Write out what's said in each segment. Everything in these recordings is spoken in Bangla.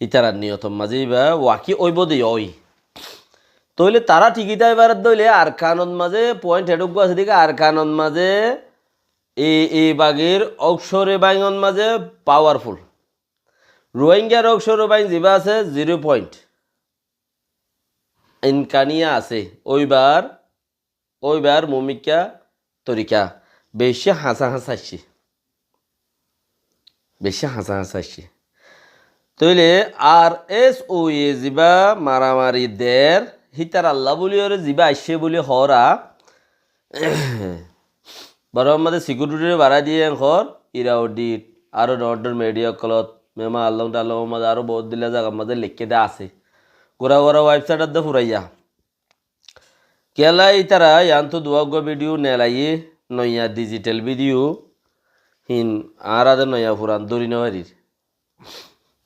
ইতারা নিয়তম মাঝে বা ওয়াকি ওইব দে ওই তইলে তারা ঠিকই তাই বারাত দইলে আর কানন মাঝে পয়েন্ট হেডুকু আছে দিকে আর কানন মাঝে এই বাগের অক্ষরে বাইঙন মাঝে পাওয়ারফুল রোহিঙ্গার অক্ষরে বাইং যিবা আছে 0 পয়েন্ট ইনকানিয়া আছে ওইবার মমিকা তরিকা বেশি হাসাহাসি তইলে আর এস ও এ যিবা মারামারি দের হিতার আল্লাহ বলি ওরে যিবা আসছে বলি হরা বড় আমাদের সিকিউরিটি বাড়াই দিয়ে ঘর ইরা অডিট আরও ডর মিডিয়া কলত মেমা আল্লাহ আল্লাহ মাঝে আরও বহুত দিলে যাক আমাদের লিখে দেওয়া আছে গোরা ওয়েবসাইট দে ফুরাইয়া কেলাই তারা ইয়ান্ত দুয়াগ ভিডিও নেলাইয়ে নয়া ডিজিটাল ভিডিও হিন আর আদের নয়া ফুরান দরি নহারির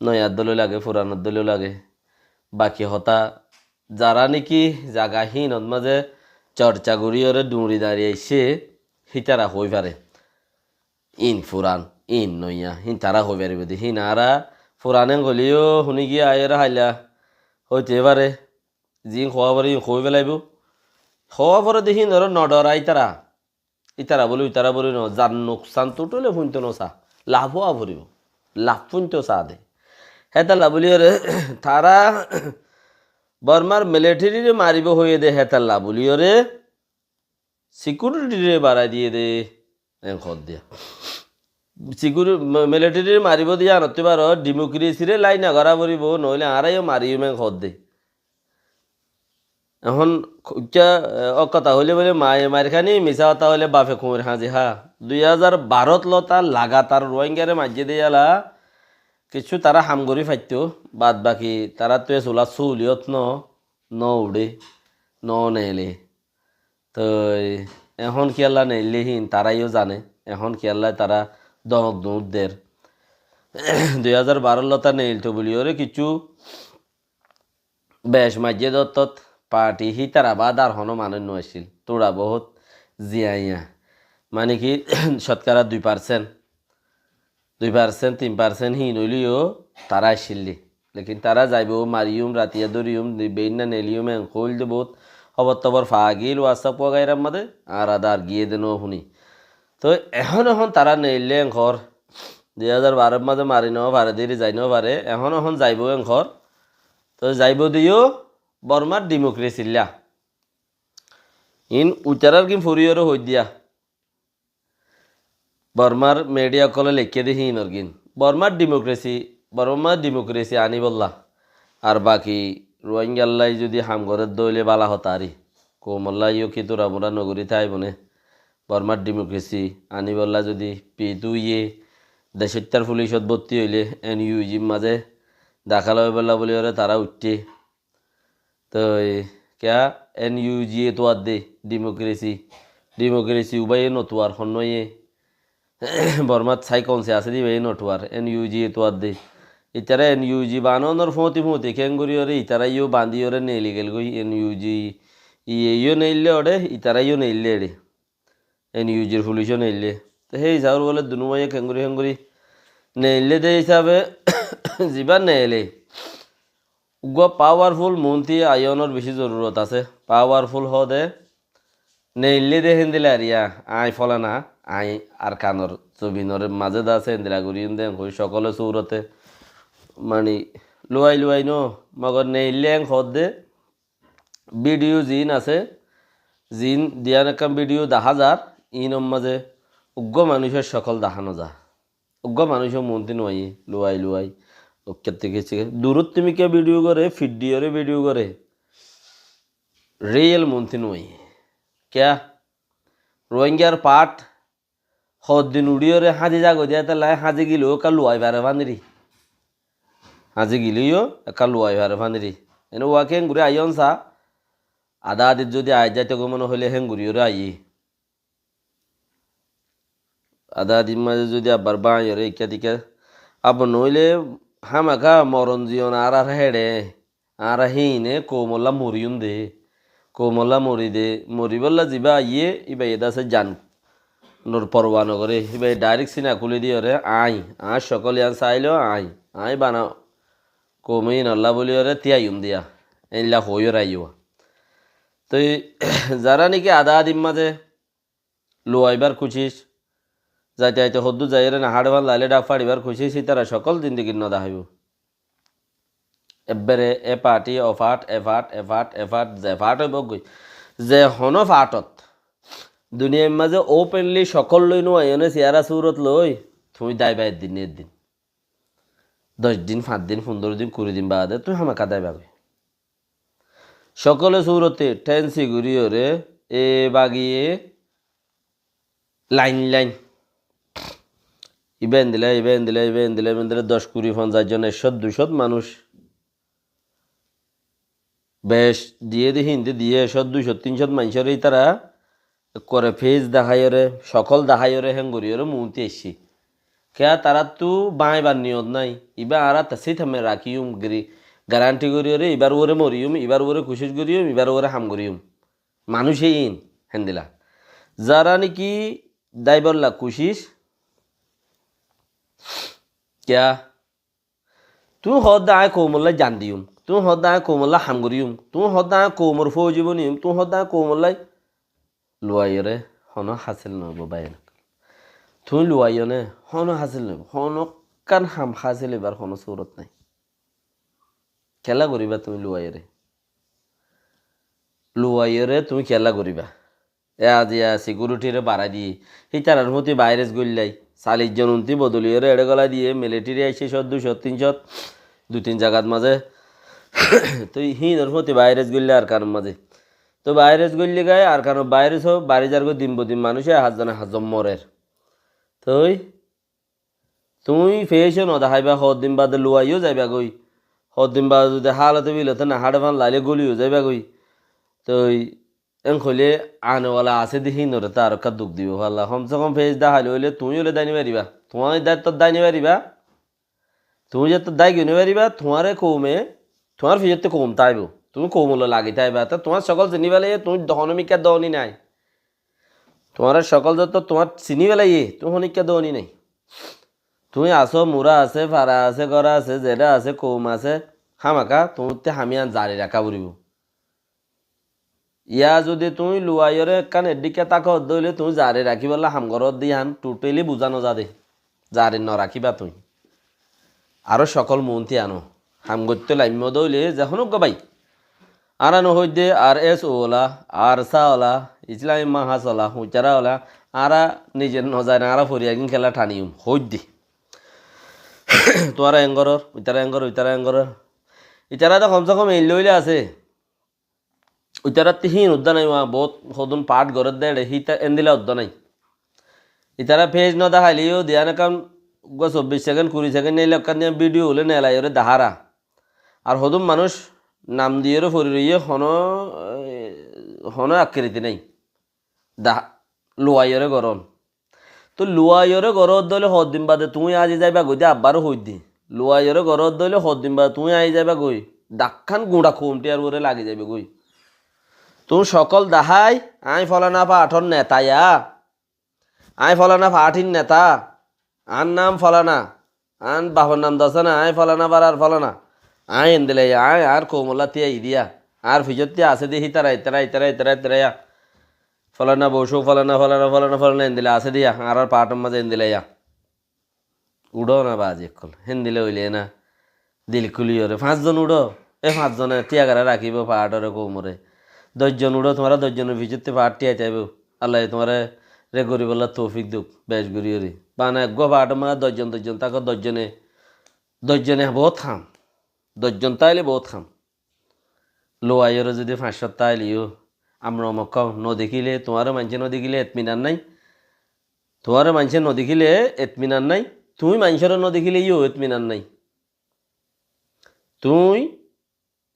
নয়ার দলও লাগে ফুরানোর দলও লাগে বাকি হতা যারা নাকি জাগাহীন মাঝে চর্চা করিওরে ডুঁড়ি দাঁড়িয়েছে হিতারা হই পারে ইন ফুরান ইন নইয়া হিন তারা হই পারিব দি হিন আরা ফুরানে গলিও শুনি গিয়ে আয়ের হাইলা হইতে পারে যি খোয়া পারি হই পেলাইব হওয়া পরে দেখি ধরো নডরা ইতারা বলি ইতারা বলি ন যার নোকসান তুটলে শুনতো নচা লাভ হওয়া ভরিব লাভ শুনতো চা দে হেতালা বলি ওরে তারা বর্মার মিলিটারিরে মারিব হয়ে দে হেতাল্লা বলি ওরে সিকিউরিটিরে বাড়াই দিয়ে দে খত দিয়া মিলিটারি মারিব দিয়া আনতে পারো ডেমোক্রেসিরে লাইন আগরা পড়ব নইলে আরাইও মারিও খত দে এখন কথা হইলে বলে মায়ে মারখানি মিছা কথা হইলে বাপে কুমের হাজি 2012 লতা লাগাতার রোহিঙ্গারে মাঝে দিয়ালা কিছু তারা হামগরি ফাইতো বাদ বাকি তারা তো চোলা চুলিয়ত ন উড়ে নেলে তো এখন কি আল্লাহ নেইলেহীন তারাইও জানে এখন কি আল্লাহ তারা দমক দৌড়দের 2012 লতা নেইল তো বলি ওরে কিছু বেশ মাঝে দত্তত পার্টি হি তারা বাদ আর হনো মানুষ নছিল তোরা বহুত জিয়াইয়া মানে কি শতকরা 2% 3% হি নইলিও তারা আসিলি লেকিন তারা যাইব মারিউম রাতিয়া দরিউম বেইনা নেলিউম কইল দে বহুত খবর তবর ফাগিল ওয়াটসঅ্যাপ গাইরাম মাদে আর আদার গিয়ে দেন শুনি তো এখন তারা নেইলে ঘর 2012 মাঝে মারি নেওয়া পারে দেরি যাই নেওয়া পারে এখন যাইব ঘর তো যাইব দিও বর্মার ডেমোক্রেসিল্লা ইন উচারার কি ফুরিয়রও হই দিয়া বর্মার মিডিয়া কলে লিখে দিহি নরগিন বর্মার ডেমোক্রেসি আনি বললা আর বাকি রোহিঙ্গাল্লাই যদি হামঘরের দইলে বালা হতারি কোমল্লাইও কি তোরা মোরা নগরী থাই বনে বর্মার ডেমোক্রেসি আনি বললা যদি পিতু দেশত্যার পুলিশত ভর্তি হইলে NUG মাঝে দাখাল হয়ে বললা বলি ওরে তারা উঠতে তো ক্যা NUG তোয়ার দে ডেমোক্রেসি উবাই নতুয়ার হন্নয়ে বর্মাত ছাই কনসে আছে দিবে নটুয়ার NUG তোয়ার দে ইতারা NUG বানানোর ফতি খেঙ্গুরি ওরে ইতারাইও বান্ধি ওরে নেইলি গেল গই NUG ইয়েও নেইলে ওরে ইতারাইও নেইলে রে NUGর পুলিশও নেইলে তো সেই হিসাবে বলে দুনুমাইয়ে খেঙ্গুরি নেইলে দে হিসাবে যিবা নেইলে পাওয়ারফুল মন্ত্রী আয়নের বেশি জরুরত আছে পাওয়ারফুল হদে নেইলে দে হেন্দিলে আরিয়া আই ফলা না আই আর কানর জবিনর মাঝে আছে হেন্দিলা ঘুরি দে হই সকলে চৌরতে মানে লুয়াই ন মগর নেইলে হদ দে ভিডিও জিন আছে জিন দিয়ান একাম ভিডিও দেখা যার ইনম মাঝে উগ্র মানুষের সকল দেখানো যা উগ্র মানুষের মন্ত্রী নয় লুয়াই ওকে থেকে দূরত তুমি কে ভিডিও করে ফিডিওরে ভিডিও করে রিয়েল মন্ত্রী নয় ক্যা রোহিঙ্গার পাট হদ্দিন উড়িওরে হাজি জাগো দিয়া তাহলে হাজি গিলেও একা লুয়াই বারে ভানিরি হাজি গিলিও একা লুয়াই বারে ভানিরি এনে ওয়াকে ঘুরে আইন চা আদা আদিত যদি আই যাইতে গো মনে হইলে হেঙ্গুরিওরে আই আদা আদির মাঝে যদি আবার বাঁয়রে ইকা দিকা আবার নইলে হামাকা মরণ জিয়ন আর হেডে আর হিনে কোমল্লা মরিয়ম দে কোমল্লা মরি দে মরিবল্লা যিবা ইয়ে ইবা এদাসে জান নোর পরোয়া নগরে ইবা ডাইরেক্ট সিনা খুলে দিয়ে রে আই সকলে আন চাইলেও আই বানা কমি নল্লা বলি রে তিয়াইম দিয়া এইলা হইও রাইও তো যারা নাকি আদা দিম মাঝে লোয়াইবার খুঁজিস যাইতে যাইতে হদ্দু যাই রে না হাড়বান লাইলে ডাক ফাড়িবার খুঁজিস তারা সকল জিন্দিগির নদা হইব এবারে এ পার্টি অফাট এফাট জেফাট হইব গই যে হন ফাটত দুনিয়ার মাঝে ওপেনলি সকল লই নো আইনে চেয়ারা সুরত লই তুমি দাইবা একদিন 10 দিন 5 দিন 15 দিন 20 দিন বাদে তুই হামাকা দাইবা গই সকলে সুরতে টেন্সি ঘুরিও রে এ বাগিয়ে লাইন ইবেন দিলে 10-20-50 জন 100-200 মানুষ বেশ দিয়ে হিন্দি দিয়ে 100-200-300 মানুষের তারা করে ফেস দেখাইরে সকল দেখাইরে হেঙ্গুরিয়রে মুহূর্তে এসছি কেয়া তারা তো বাঁইবার নিয়ত নাই ইবা আরা তাসি থামে রাখিউম গ্যারান্টি করিয়রে এবার ওরে মরিউম এবার ওরে খুশিস করিউম এবার ওরে হাম করিউম মানুষই ইন হেন্দিলা যারা নাকি দাইবল্লা খুশিস क्या तू हद आए कोमल्ला जान दियुम तू हद आए कोमल्ला हामगरियुम तू हद आए कोमर फौजीबनियुम तू हद आए कोमल्ला लुआयरे हनो हासिल नबो बायन तू लुआयने हनो हासिल नबो हनो कान हाम हासिल एबार हनो सूरत নাই খেলা করিবা তুমি লুয়াইরে তুমি খেলা করিবা এ আজি সিকিউরিটিরে বাড়াই দিয়ে সেই তারার মধ্যে ভাইরাস গল্লাই 40 জন 29 বদলিয়ে এড়ে গলা দিয়ে মিলিটারি আইসে 100-200-300 2-3 জায়গার মাঝে তো হিনর মধ্যে ভাইরাস গল্লে আর কারণ মাঝে তো ভাইরাস গল্লে গায়ে আর কারণ ভাইরাস হোক বাড়ি যার দিন বদিন মানুষে হাজম মরের তো তুমি ফেসে নদাহাইবা দিন বাদে লুয়াইও যাইবা গই দিন বাদে যদি হালতে বিলতে না হাড়ে ফান লাইলে গলিও যাইবা গই তো এনখলে আনেওয়ালা আছে দেখি নরে তার কা দুঃখ দিব ভাল্লা কমসে কম ফেস দেখাইলে হইলে তুমি হলে দাইনি পারিবা তোমার দায়িত্ব দাইনি পারিবা তুমি যে তোর দায় কিনে পারিবা তোমারে কমে তোমার ফিজতে কম তাইব তুমি কমলো লাগি তাইবা তা তোমার সকল চিনি পেলে তুমি দহনমিকা দহনি নাই তোমার সকল যত তোমার চিনি পেলে তুমি হনিকা দহনি নাই তুমি আসো মুরা আছে ফারা আছে গড়া আছে জেডা আছে কম আছে হামাকা তোমারতে হামিয়ান জারি রাখা পড়িব ইয়া যদি তুমি লুয়াইরে কানের দিকে তাকো দইলে তুমি জারে রাখিবলা হামঘরত দি হান টোটালি বুঝানো যাবে জারে ন রাখিবা তুমি আরো সকল মন্ত্রী আনো হামগত্য লাইম্য দইলে যখন গবাই আর আনো হই দে আর এস ওলা আর সা ওলা ইসলামী মাহাস ওলা হুচারা ওলা আরা নিজের নজায় আরা ফরিয়াগিন খেলা ঠানিম হই দি তোরা এঙ্গরর উইতারা এঙ্গরর ইতারা তো কমসে কম এই লইলে আছে ইতারা তিহিন উদ্যা নাই বহুত সদুন পাঠ ঘরত দেড়ে হিতা এন্দিলা উদ্যা নাই ইতারা ফেজ ন দেখাইলেও দিয়া না কারণ 24 সেকেন্ড 20 সেকেন্ড নেই লক্কান দিয়ে ভিডিও হলে নেলাই ওরে দাহারা আর সদুম মানুষ নাম দিয়ে ফরি রইয়ে হন আকৃতি নাই লুয়াইরে গরম তো লুয়াইরে গরত দলে দিন বাদে তুমি আজি যাইবা গই দে আব্বারও হই দি লুয়াইরে গরত দলে দিন বাদে তুমি আই যাইবা গই ডাক্কান গুঁড়া খুমটি আর ওরে লাগি যাবে গই তুমি সকল দাহাই আই ফলানা পাঠর নেতায়া আই ফলানা পাঠিন নেতা আন নাম ফলানা আন বাবার নাম দশা না আই ফলানা বার আর ফলানা আই এনদিলে আয় আর কোমলা তিয়া ইদিয়া আর ফিজতে আছে দেখি তারা ফলানা বসু ফলানা এনদিলে আছে দিয়া আর পাঠর মাঝে এনদিলে উড়ো না বাজি কল হেন্দিলে হইলে না দিল খুলিওরে 5 জন উড়ো 5 জনে টিয়াগারা রাখিব পাহাড়রে কোমরে 10 জন উড়ো তোমার 10 জনের ভিতরতে পাহাড় টিয়া চাইব আল্লাহ তোমার রে গরিবল্লা তৌফিক দুক বেশ গরিয়রি বানা গো পাহাড় মা 10 জন তাকে 10 জনে বহুত খাম 10 জন তাইলে বহুত খাম লোয়াইরে যদি 500 তাইলিও আমরা মক নদেখিলে তোমার মানুষে নদেখিলে এতমিনার নাই তোমার মানুষে নদেখিলে এতমিনার নাই তুমি মানুষের নদেখিলে এতমিনার নাই তুই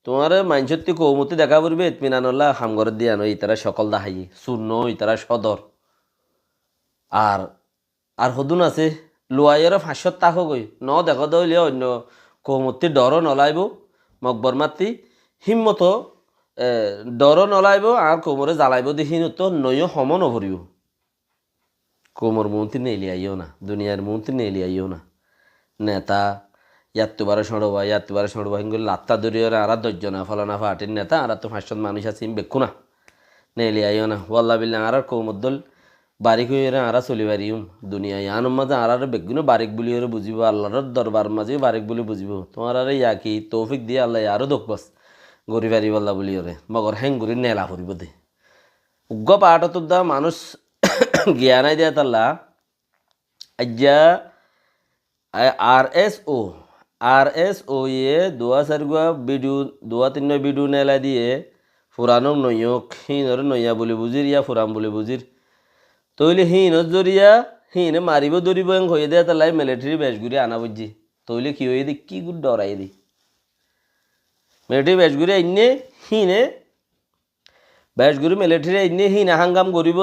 তোমার মানুষের কৌমতি দেখা পড়বে এতমিনানল্লা হামঘর দিয়ে আনো ইতারা সকল দাহাই শূন্য ইতারা সদর আর হদুন আছে লোয়াইয়ের 500 টাকা গই ন দেখো দইলে অন্য কৌমতি ডর নলাইব মকবর মাতি হিম্মত ডর নলাইব আর কোমরে জ্বালাইব দেখিন তো নয় সম নভরিব কোমর মন্ত্রী নেলি আইও না দুনিয়ার মন্ত্রী নেলি আইও না নেতা ইয়াত্তুবারে সড়বা হিঙ্গুল লাত্তা দরিয়রে আর ধৈর্য না ফলানা ফাটির নেতা আর তো 500 মানুষ আছে বেক্ষু না নেলি আইও না ওয়াল্লা বিল্লা আর কৌমদ্দল বারিক হয়ে আর চলি বারিম দুনিয়ায় আন মাঝে আর বেগুনো বারিক বলি ওরে বুঝিব আল্লাহর দরবার মাঝে বারিক বলি বুঝিব তোমার আর ইয়াকি তৌফিক দিয়ে আল্লাহ আরো দোকবাস গরি বারি বল্লা বলি ওরে মগর হ্যাং গরি নেলা ফুরিব দে উগ্র পাহাড়ত দা মানুষ জ্ঞানাই দেয়া তাল্লা আজ্ঞা RSO ये 2 ভিডিও নেলা দিয়ে ফুরানক নয়ক হিনর নয়া বলে বুঝির ইয়া ফুরাম বলে বুঝির তৈলে হিনত জরিয়া হিনে মারিব দরিব হয়ে দেয়া তালাই মিলিটারি বেশ ঘুরে আনা বুঝছি তৈলে কি হয়ে দি কি গুড ডরাই দি মিলিটারি বেশ ঘুরে আইনে হিনে বেশ ঘুরে মিলিটারি আইনে হিনে হাঙ্গাম গরিব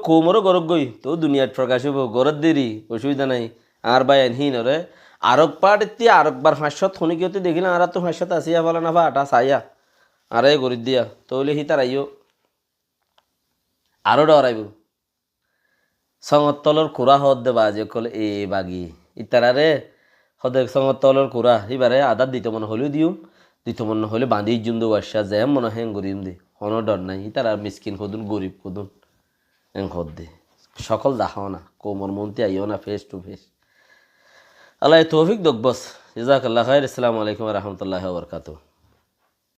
কোমরও গরব গই তো দুনিয়ার প্রকাশ হব গরত দেরি অসুবিধা নাই আর বাই হিনরে আরক পাট এতি আরকবার 500 শুনি কিতে দেখিলাম আর তো 500 আসিয়া বলা না আটা চাইয়া আরে গরি দিয়া তৈলে হি তার আইও আরো ডরাইব সঙত তলর কুড়া হদ দেবা যে কলে এ বাগি ইতারারে হদে সঙত তলর কুড়া এবারে আদার দিত মনে হলেও দিও দিত মনে হলে বাঁধি জুম দো বাসা যে মনে হ্যাং গরিম দে হন ডর নাই ইতারা মিসকিন কদুন গরিব কদুন এং হদ দে সকল দেখাও না কোমর মন্ত্রী আইও না ফেস টু ফেস আল্লাহ তৌফিক দক বস জাযাকাল্লাহ খাইর। আসসালামু আলাইকুম ওয়া রাহমাতুল্লাহি ওয়া বারাকাতুহু।